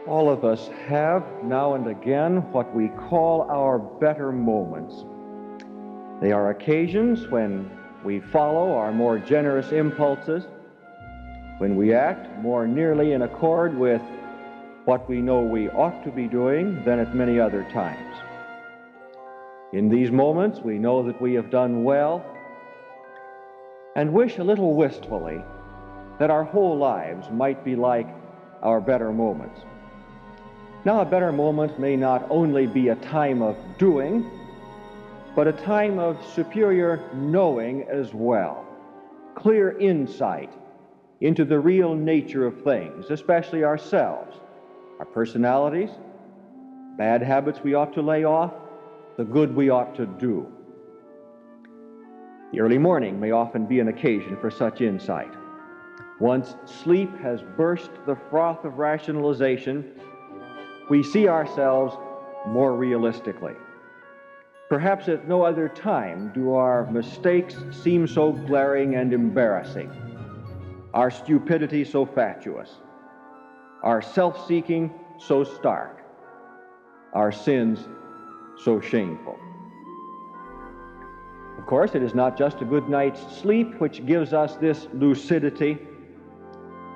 All of us have now and again what we call our better moments. They are occasions when we follow our more generous impulses, when we act more nearly in accord with what we know we ought to be doing than at many other times. In these moments, we know that we have done well and wish a little wistfully that our whole lives might be like our better moments. Now, a better moment may not only be a time of doing, but a time of superior knowing as well, clear insight into the real nature of things, especially ourselves, our personalities, bad habits we ought to lay off, the good we ought to do. The early morning may often be an occasion for such insight. Once sleep has burst the froth of rationalization, we see ourselves more realistically. Perhaps at no other time do our mistakes seem so glaring and embarrassing, our stupidity so fatuous, our self-seeking so stark, our sins so shameful. Of course, it is not just a good night's sleep which gives us this lucidity.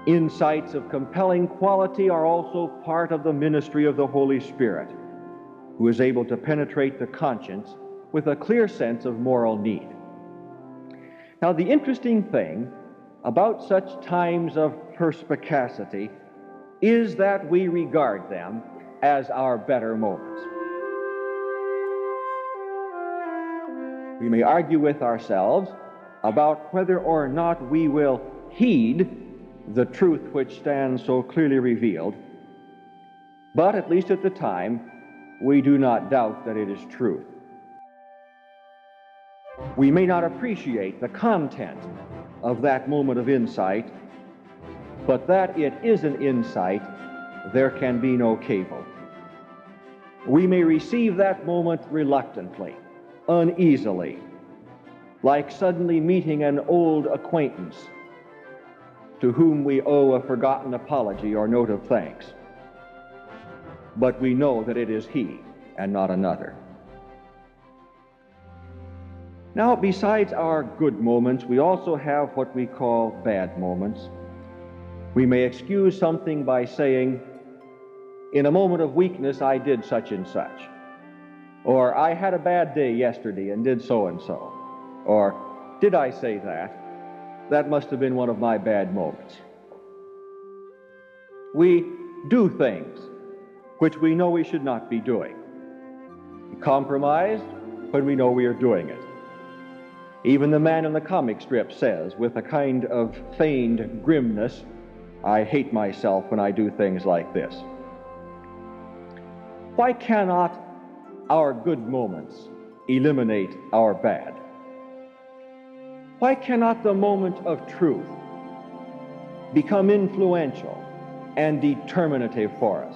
Insights of compelling quality are also part of the ministry of the Holy Spirit, who is able to penetrate the conscience with a clear sense of moral need. Now, the interesting thing about such times of perspicacity is that we regard them as our better moments. We may argue with ourselves about whether or not we will heed the truth which stands so clearly revealed, but at least at the time, we do not doubt that it is truth. We may not appreciate the content of that moment of insight, but that it is an insight, there can be no cavil. We may receive that moment reluctantly, uneasily, like suddenly meeting an old acquaintance to whom we owe a forgotten apology or note of thanks. But we know that it is he and not another. Now, besides our good moments, we also have what we call bad moments. We may excuse something by saying, in a moment of weakness, I did such and such. Or, I had a bad day yesterday and did so and so. Or, did I say that? That must have been one of my bad moments. We do things which we know we should not be doing. We compromise when we know we are doing it. Even the man in the comic strip says, with a kind of feigned grimness, I hate myself when I do things like this. Why cannot our good moments eliminate our bad? Why cannot the moment of truth become influential and determinative for us?